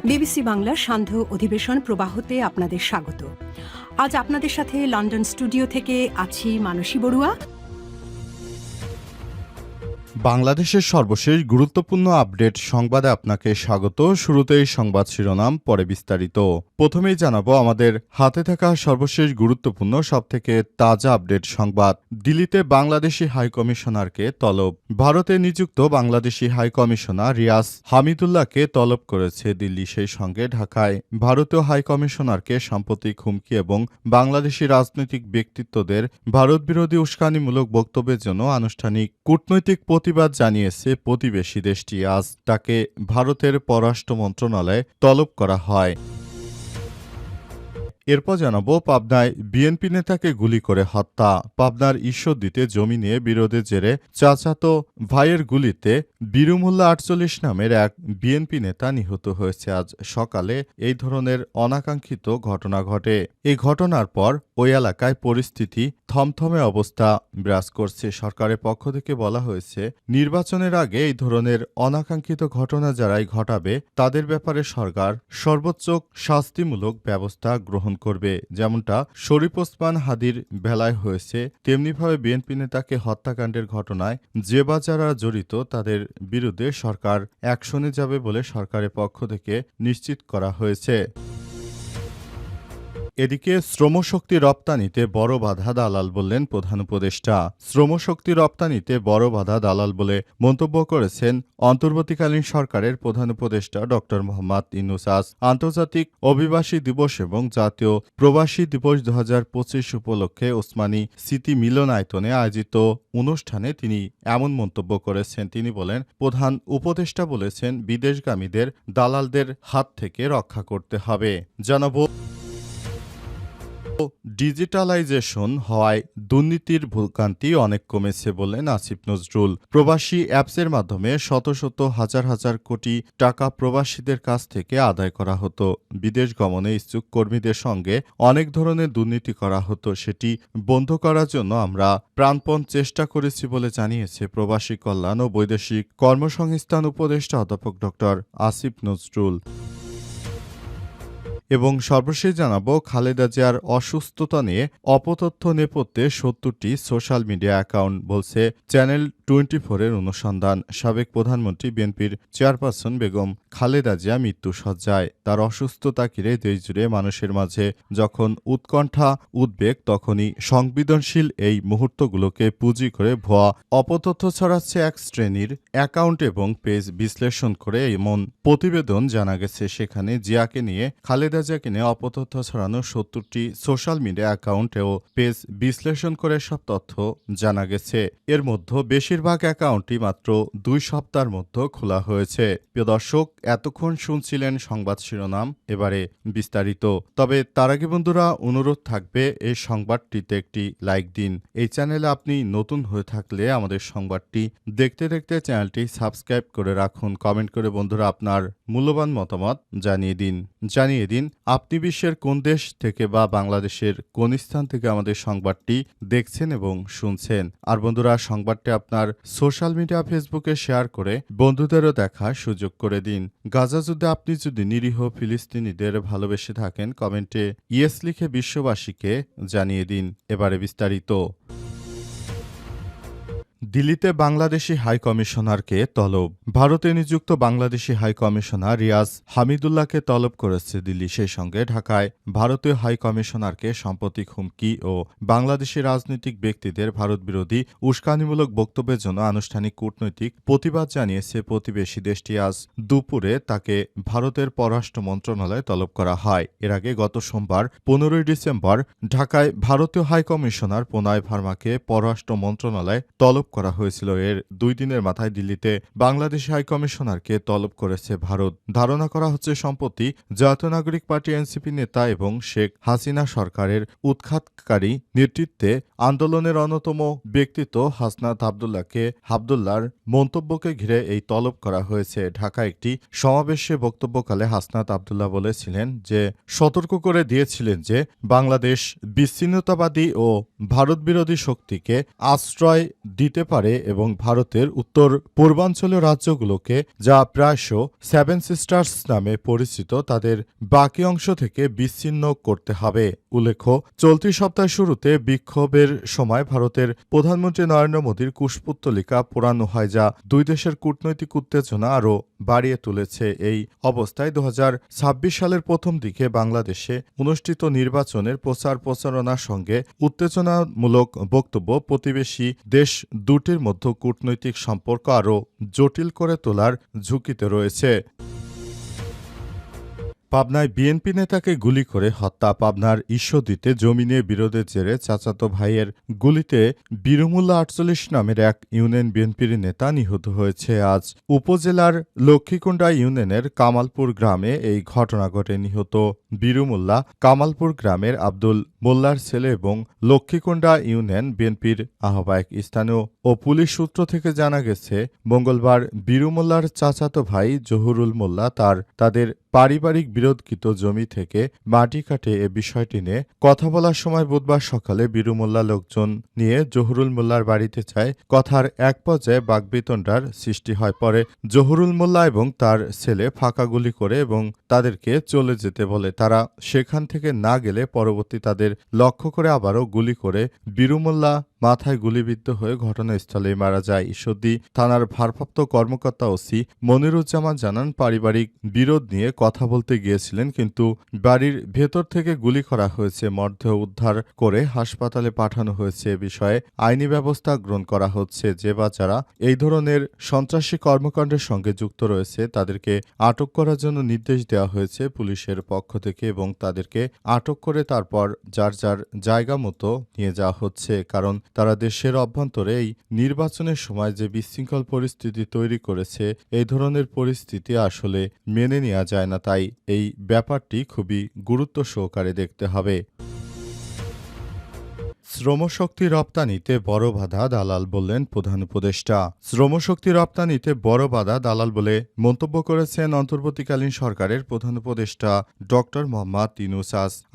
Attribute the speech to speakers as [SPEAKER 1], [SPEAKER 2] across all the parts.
[SPEAKER 1] BBC বাংলার সান্ধ্য অধিবেশন প্রবাহতে আপনাদের স্বাগত। আজ আপনাদের সাথে লন্ডন স্টুডিও থেকে আছি মানসী বড়ুয়া।
[SPEAKER 2] বাংলাদেশের সর্বশেষ গুরুত্বপূর্ণ আপডেট সংবাদে আপনাকে স্বাগত। শুরুতেই সংবাদ শিরোনাম, পরে বিস্তারিত। প্রথমেই জানাবো আমাদের হাতে থাকা সর্বশেষ গুরুত্বপূর্ণ সবথেকে তাজা আপডেট সংবাদ। দিল্লিতে বাংলাদেশি হাইকমিশনারকে তলব। ভারতে নিযুক্ত বাংলাদেশি হাইকমিশনার রিয়াজ হামিদুল্লাহকে তলব করেছে দিল্লি। সেই সঙ্গে ঢাকায় ভারতীয় হাইকমিশনারকে সাম্প্রতিক হুমকি এবং বাংলাদেশি রাজনৈতিক ব্যক্তিত্বদের ভারত বিরোধী উস্কানিমূলক বক্তব্যের জন্য আনুষ্ঠানিক কূটনৈতিক প্রতিবাদ জানিয়েছে প্রতিবেশী দেশটি। আজ তাকে ভারতের পররাষ্ট্র মন্ত্রণালয়ে তলব করা হয়। এরপর জানাবো পাবনায় বিএনপি নেতাকে গুলি করে হত্যা। পাবনার ঈশ্বরদীতে জমি নিয়ে বিরোধের জেরে চাচাতো ভাইয়ের গুলিতে বীরুমুল্লাহ ৪৮ নামের এক বিএনপি নেতা নিহত হয়েছে। আজ সকালে এই ধরনের অনাকাঙ্ক্ষিত ঘটনা ঘটে। এই ঘটনার পর ওই এলাকায় পরিস্থিতি থমথমে অবস্থা বিরাজ করছে। সরকারের পক্ষ থেকে বলা হয়েছে, নির্বাচনের আগে এই ধরনের অনাকাঙ্ক্ষিত ঘটনা যারাই ঘটাবে তাদের ব্যাপারে সরকার সর্বোচ্চ শাস্তিমূলক ব্যবস্থা গ্রহণ করবে। যেমনটা শরীফ ওসমান হাদির বেলায় হয়েছে, তেমনিভাবে বিএনপি নেতাকে হত্যাকাণ্ডের ঘটনায় যে বা যারা জড়িত তাদের বিরুদ্ধে সরকার অ্যাকশনে যাবে বলে সরকারের পক্ষ থেকে নিশ্চিত করা হয়েছে। এদিকে শ্রমশক্তি রপ্তানিতে বড় বাধা দালাল বললেন প্রধান উপদেষ্টা। শ্রমশক্তি রপ্তানিতে বড় বাধা দালাল বলে মন্তব্য করেছেন অন্তর্বর্তীকালীন সরকারের প্রধান উপদেষ্টা ড মোহাম্মদ ইউনূস। আন্তর্জাতিক অভিবাসী দিবস এবং জাতীয় প্রবাসী দিবস ২০২৫ উপলক্ষে ওসমানী স্মৃতি মিলনায়তনে আয়োজিত অনুষ্ঠানে তিনি এমন মন্তব্য করেছেন। তিনি বলেন, প্রধান উপদেষ্টা বলেছেন, বিদেশগামীদের দালালদের হাত থেকে রক্ষা করতে হবে। জানাবো ডিজিটালাইজেশন হওয়ায় দুর্নীতির ভোগান্তি অনেক কমেছে বললেন আসিফ নজরুল। প্রবাসী অ্যাপসের মাধ্যমে শত শত হাজার হাজার কোটি টাকা প্রবাসীদের কাছ থেকে আদায় করা হতো। বিদেশ গমনে ইচ্ছুক কর্মীদের সঙ্গে অনেক ধরনের দুর্নীতি করা হতো। সেটি বন্ধ করার জন্য আমরা প্রাণপণ চেষ্টা করেছি বলে জানিয়েছে প্রবাসী কল্যাণ ও বৈদেশিক কর্মসংস্থান উপদেষ্টা অধ্যাপক ড আসিফ নজরুল। এবং সর্বশেষ জানাবো খালেদা জিয়ার অসুস্থতা নিয়ে অপতথ্য নেপথ্যে ৭০টি সোশ্যাল মিডিয়া অ্যাকাউন্ট, বলছে চ্যানেল 24-এর অনুসন্ধান। সাবেক প্রধানমন্ত্রী বিএনপির চেয়ারপারসন বেগম খালেদা জিয়া মৃত্যুশয্যায়। তার অসুস্থতা ঘিরে দেশজুড়ে মানুষের মাঝে যখন উৎকণ্ঠা উদ্বেগ, তখনই সংবেদনশীল এই মুহূর্তগুলোকে পুঁজি করে ভুয়া অপতথ্য ছড়াচ্ছে এক শ্রেণীর অ্যাকাউন্ট এবং পেজ বিশ্লেষণ করে এমন প্রতিবেদন জানা গেছে। সেখানে জিয়াকে নিয়ে খালেদা জিয়াকে নিয়ে অপতথ্য ছড়ানো ৭০টি সোশ্যাল মিডিয়া অ্যাকাউন্ট ও পেজ বিশ্লেষণ করে সব তথ্য জানা গেছে। এর মধ্যে বেশিরভাগ অ্যাকাউন্টই মাত্র ২ সপ্তাহের মধ্যে খোলা হয়েছে। প্রিয় দর্শক, এতক্ষণ শুনছিলেন সংবাদ শিরোনাম, এবারে বিস্তারিত। তবে তার আগে বন্ধুরা, অনুরোধ থাকবে এই সংবাদটিতে একটি লাইক দিন। এই চ্যানেলে আপনি নতুন হয়ে থাকলে আমাদের সংবাদটি দেখতে দেখতে চ্যানেলটি সাবস্ক্রাইব করে রাখুন। কমেন্ট করে বন্ধুরা আপনার মূল্যবান মতামত জানিয়ে দিন আপনি বিশ্বের কোন দেশ থেকে বা বাংলাদেশের কোন স্থান থেকে আমাদের সংবাদটি দেখছেন এবং শুনছেন। আর বন্ধুরা, সংবাদটি আপনার সোশ্যাল মিডিয়া ফেসবুকে শেয়ার করে বন্ধুদেরও দেখার সুযোগ করে দিন। গাজা যুদ্ধে আপনি যদি নিরীহ ফিলিস্তিনিদের ভালোবেসে থাকেন, কমেন্টে ইয়েস লিখে বিশ্ববাসীকে জানিয়ে দিন। এবারে বিস্তারিত। দিল্লিতে বাংলাদেশি হাইকমিশনারকে তলব। ভারতে নিযুক্ত বাংলাদেশি হাইকমিশনার রিয়াজ হামিদুল্লাহকে তলব করেছে দিল্লি। সেই সঙ্গে ঢাকায় ভারতীয় হাইকমিশনারকে সাম্প্রতিক হুমকি ও বাংলাদেশি রাজনৈতিক ব্যক্তিদের ভারত বিরোধী উস্কানিমূলক বক্তব্যের জন্য আনুষ্ঠানিক কূটনৈতিক প্রতিবাদ জানিয়েছে প্রতিবেশী দেশটি। আজ দুপুরে তাকে ভারতের পররাষ্ট্র মন্ত্রণালয়ে তলব করা হয়। এর আগে গত সোমবার ১৫ ডিসেম্বর ঢাকায় ভারতীয় হাইকমিশনার প্রণয় ভার্মাকে পররাষ্ট্র মন্ত্রণালয়ে তলব করা হয়েছিল। এর ২ দিনের মাথায় দিল্লিতে বাংলাদেশি হাইকমিশনারকে তলব করেছে ভারত। ধারণা করা হচ্ছে সম্প্রতি জাতীয় নাগরিক পার্টি এনসিপি নেতা এবং শেখ হাসিনা সরকারের উৎখাতকারী নেতৃত্বে আন্দোলনের অন্যতম ব্যক্তিত্ব হাসনাত আব্দুল্লাহর মন্তব্যকে ঘিরে এই তলব করা হয়েছে। ঢাকায় একটি সমাবেশে বক্তব্যকালে হাসনাত আব্দুল্লাহ বলেছিলেন যে, সতর্ক করে দিয়েছিলেন যে বাংলাদেশ বিচ্ছিন্নতাবাদী ও ভারত বিরোধী শক্তিকে আশ্রয় দিতে দিতে পারে এবং ভারতের উত্তর পূর্বাঞ্চলীয় রাজ্যগুলোকে যা প্রায়শ সেভেন সিস্টার্স নামে পরিচিত তাদের বাকি অংশ থেকে বিচ্ছিন্ন করতে হবে। উল্লেখ্য, চলতি সপ্তাহের শুরুতে বিক্ষোভের সময় ভারতের প্রধানমন্ত্রী নরেন্দ্র মোদীর কুশপুত্তলিকা পোড়ানো হয়, যা দুই দেশের কূটনৈতিক উত্তেজনা আরও বাড়িয়ে তুলেছে। এই অবস্থায় 2026 সালের প্রথম দিকে বাংলাদেশে অনুষ্ঠিত নির্বাচনের প্রচারণার সঙ্গে উত্তেজনামূলক বক্তব্য প্রতিবেশী দেশ দুটির মধ্যে কূটনৈতিক সম্পর্ক আরও জটিল করে তোলার ঝুঁকিতে রয়েছে। পাবনায় বিএনপি নেতাকে গুলি করে হত্যা। পাবনার ঈশ্বরদীতে জমি নিয়ে বিরোধের জেরে চাচাতো ভাইয়ের গুলিতে বীরুমুল্লা 48 নামের এক ইউনিয়ন বিএনপির নেতা নিহত হয়েছে। আজ উপজেলার লক্ষ্মীকুণ্ডা ইউনিয়নের কামালপুর গ্রামে এই ঘটনা ঘটে। নিহত বীরুমুল্লা কামালপুর গ্রামের আব্দুল মোল্লার ছেলে এবং লক্ষ্মীকুণ্ডা ইউনিয়ন বিএনপির আহ্বায়ক। স্থানীয় ও পুলিশ সূত্র থেকে জানা গেছে, মঙ্গলবার বীরুমুল্লার চাচাতো ভাই জহুরুল মোল্লা তাদের পারিবারিক বিরোধকৃত জমি থেকে মাটি কাটে। এ বিষয়টি নিয়ে কথা বলার সময় বুধবার সকালে বীরুমুল্লা লোকজন নিয়ে জহুরুল মোল্লার বাড়িতে যায়। কথার এক পর্যায়ে বাকবিতণ্ডার সৃষ্টি হয়। পরে জহুরুল মোল্লা এবং তার ছেলে ফাঁকা গুলি করে এবং তাদেরকে চলে যেতে বলে। তারা সেখান থেকে না গেলে পরবর্তী তাদের লক্ষ্য করে আবারও গুলি করে বীরুমুল্লা মাথায় গুলিবিদ্ধ হয়ে ঘটনাস্থলেই মারা যায়। ঈশ্বরদী থানার ভারপ্রাপ্ত কর্মকর্তা ওসি মনিরুজ্জামান জানান, পারিবারিক বিরোধ নিয়ে কথা বলতে গিয়েছিলেন, কিন্তু বাড়ির ভেতর থেকে গুলি করা হয়েছে। মরদেহ উদ্ধার করে হাসপাতালে পাঠানো হয়েছে। এ বিষয়ে আইনি ব্যবস্থা গ্রহণ করা হচ্ছে। যে বা যারা এই ধরনের সন্ত্রাসী কর্মকাণ্ডের সঙ্গে যুক্ত রয়েছে তাদেরকে আটক করার জন্য নির্দেশ দেওয়া হয়েছে পুলিশের পক্ষ থেকে এবং তাদেরকে আটক করে তারপর যার যার জায়গা মতো নিয়ে যাওয়া হচ্ছে। কারণ তারা দেশের অভ্যন্তরে এই নির্বাচনের সময় যে বিশৃঙ্খল পরিস্থিতি তৈরি করেছে, এই ধরনের পরিস্থিতি আসলে মেনে নেওয়া যায় না। তাই এই ব্যাপারটি খুবই গুরুত্ব সহকারে দেখতে হবে। শ্রমশক্তি রপ্তানিতে বড় বাধা দালাল বললেন প্রধান উপদেষ্টা। শ্রমশক্তি রপ্তানিতে বড় বাধা দালাল বলে মন্তব্য করেছেন অন্তর্বর্তীকালীন সরকারের প্রধান উপদেষ্টা ডক্টর মোহাম্মদ ইউনূস।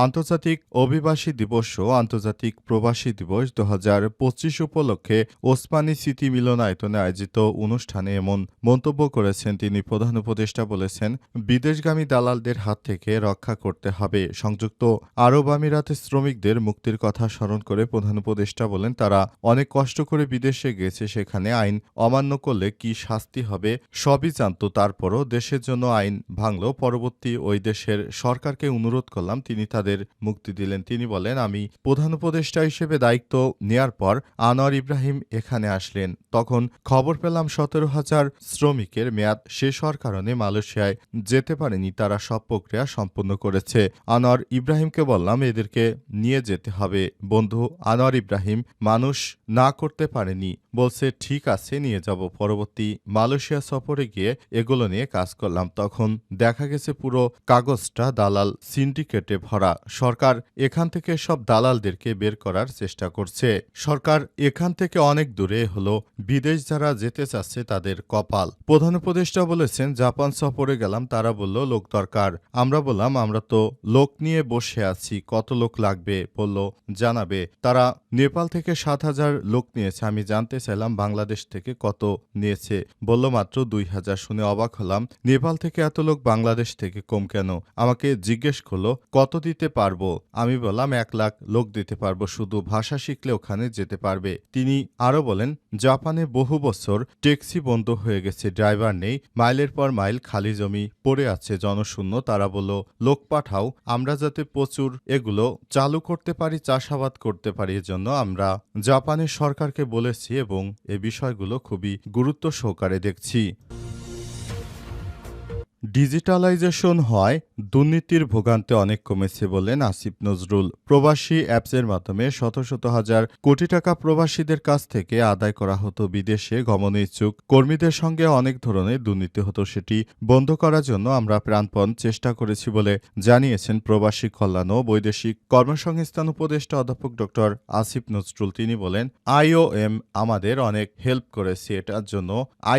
[SPEAKER 2] আন্তর্জাতিক অভিবাসী দিবস ও আন্তর্জাতিক প্রবাসী দিবস 2025 উপলক্ষে ওসমানী স্মৃতি মিলনায়তনে আয়োজিত অনুষ্ঠানে এমন মন্তব্য করেছেন তিনি। প্রধান উপদেষ্টা বলেছেন, বিদেশগামী দালালদের হাত থেকে রক্ষা করতে হবে। সংযুক্ত আরব আমিরাতের শ্রমিকদের মুক্তির কথা স্মরণ করে প্রধান উপদেষ্টা বলেন, তারা অনেক কষ্ট করে বিদেশে গেছে, সেখানে আইন অমান্য করলে কি শাস্তি হবে সবই জানত। তারপরও দেশের জন্য আইন ভাঙল। পরবর্তী ওই দেশের সরকারকে অনুরোধ করলাম, তিনি তাদের মুক্তি দিলেন। তিনি বলেন, আমি প্রধান উপদেষ্টা হিসেবে দায়িত্ব নেয়ার পর আনোয়ার ইব্রাহিম এখানে আসলেন। তখন খবর পেলাম 17,000 শ্রমিকের মেয়াদ শেষ হওয়ার কারণে মালয়েশিয়ায় যেতে পারেনি। তারা সব প্রক্রিয়া সম্পন্ন করেছে। আনোয়ার ইব্রাহিমকে বললাম, এদেরকে নিয়ে যেতে হবে। বন্ধু আনোয়ার ইব্রাহিম মানুষ না করতে পারেনি, বলছে ঠিক আছে নিয়ে যাব। পরবর্তী মালয়েশিয়া সফরে গিয়ে এগুলো নিয়ে কাজ করলাম। তখন দেখা গেছে পুরো কাগজটা দালাল সিন্ডিকেটে ভরা। সরকার এখান থেকে সব দালালদেরকে বের করার চেষ্টা করছে। সরকার এখান থেকে অনেক দূরে হলো, বিদেশ যারা যেতে চাচ্ছে তাদের কপাল। প্রধান উপদেষ্টা বলেছেন, জাপান সফরে গেলাম, তারা বলল লোক দরকার। আমরা বললাম, আমরা তো লোক নিয়ে বসে আছি, কত লোক লাগবে বলল জানাবে। তারা নেপাল থেকে 7,000 লোক নিয়েছে। আমি জানতে চাইলাম বাংলাদেশ থেকে কত নিয়েছে, বলল মাত্র 2,000। শুনে অবাক হলাম, নেপাল থেকে এত লোক, বাংলাদেশ থেকে কম কেন? আমাকে জিজ্ঞেস করলো কত দিতে পারবো। আমি বললাম 1 লাখ লোক দিতে পারবো, শুধু ভাষা শিখলে ওখানে যেতে পারবে। তিনি আরো বলেন, জাপানে বহু বছর ট্যাক্সি বন্ধ হয়ে গেছে, ড্রাইভার নেই, মাইলের পর মাইল খালি জমি পড়ে আছে, জনশূন্য। তারা বলল লোক পাঠাও, আমরা যাতে প্রচুর এগুলো চালু করতে পারি, চাষাবাদ করতে পারি। এজন্য আমরা জাপানের সরকারকে বলেছি এবং এ বিষয়গুলো খুবই গুরুত্ব সহকারে দেখছি। ডিজিটালাইজেশন হয় দুর্নীতির ভোগান্তি অনেক কমেছে বললেন আসিফ নজরুল। প্রবাসী অ্যাপসের মাধ্যমে শত শত হাজার কোটি টাকা প্রবাসীদের কাছ থেকে আদায় করা হতো। বিদেশে গমন ইচ্ছুক কর্মীদের সঙ্গে অনেক ধরনের দুর্নীতি হতো, সেটি বন্ধ করার জন্য আমরা প্রাণপণ চেষ্টা করেছি বলে জানিয়েছেন প্রবাসী কল্যাণ ও বৈদেশিক কর্মসংস্থান উপদেষ্টা অধ্যাপক ড আসিফ নজরুল। তিনি বলেন, IOM আমাদের অনেক হেল্প করেছে, এটার জন্য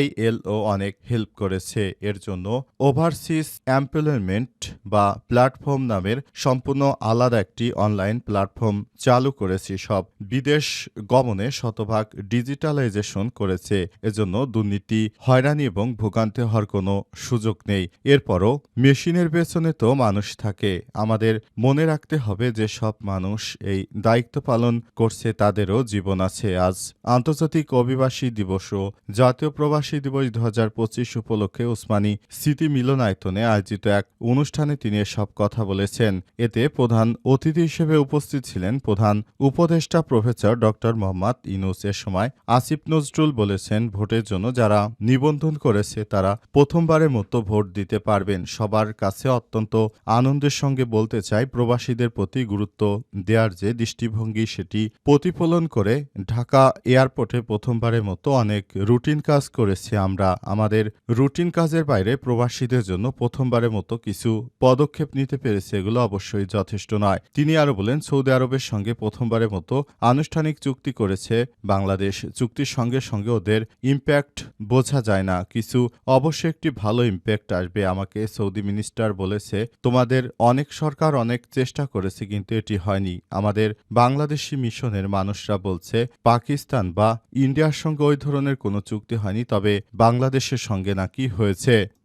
[SPEAKER 2] ILO অনেক হেল্প করেছে। এর জন্য ওভারসিজ এমপ্লয়মেন্ট বা প্ল্যাটফর্ম নামের সম্পূর্ণ আলাদা একটি অনলাইন প্ল্যাটফর্ম চালু করেছি। সব বিদেশ গমনে শতভাগ ডিজিটালাইজেশন করেছে। এজন্য দুর্নীতি, হয়রানি এবং ভোগান্তি হওয়ার কোনো সুযোগ নেই। এরপরও মেশিনের পেছনে তো মানুষ থাকে। আমাদের মনে রাখতে হবে যে সব মানুষ এই দায়িত্ব পালন করছে, তাদেরও জীবন আছে। আজ আন্তর্জাতিক অভিবাসী দিবস ও জাতীয় প্রবাসী দিবস ২০২৫ উপলক্ষে ওসমানী স্মৃতি মিলনায়তনে আয়োজিত এক অনুষ্ঠানে তিনি এসব কথা বলেছেন। এতে প্রধান অতিথি হিসেবে উপস্থিত ছিলেন প্রধান উপদেষ্টা প্রফেসর ডক্টর মোহাম্মদ ইউনূস। এ সময় আসিফ নজরুল বলেছেন, ভোটের জন্য যারা নিবন্ধন করেছে তারা প্রথমবারের মতো ভোট দিতে পারবেন। সবার কাছে অত্যন্ত আনন্দের সঙ্গে বলতে চাই, প্রবাসীদের প্রতি গুরুত্ব দেওয়ার যে দৃষ্টিভঙ্গি সেটি প্রতিফলন করে ঢাকা এয়ারপোর্টে প্রথমবারের মতো অনেক রুটিন কাজ করেছি আমরা। আমাদের রুটিন কাজের বাইরে প্রবাসীদের জন্য প্রথমবারের মতো কিছু পদক্ষেপ নিতে পেরেছে, এগুলো অবশ্যই যথেষ্ট নয়। তিনি আরও বলেন, সৌদি আরবের সঙ্গে প্রথমবারের মতো আনুষ্ঠানিক চুক্তি করেছে বাংলাদেশ। চুক্তির সঙ্গে সঙ্গে ওদের ইম্প্যাক্ট বোঝা যায় না, কিছু অবশ্যই একটি ভালো ইম্প্যাক্ট আসবে। আমাকে সৌদি মিনিস্টার বলেছে, তোমাদের অনেক সরকার অনেক চেষ্টা করেছে কিন্তু এটি হয়নি। আমাদের বাংলাদেশি মিশনের মানুষরা বলছে পাকিস্তান বা ইন্ডিয়ার সঙ্গে ওই ধরনের কোনো চুক্তি হয়নি, তবে বাংলাদেশের সঙ্গে নাকি হয়েছে।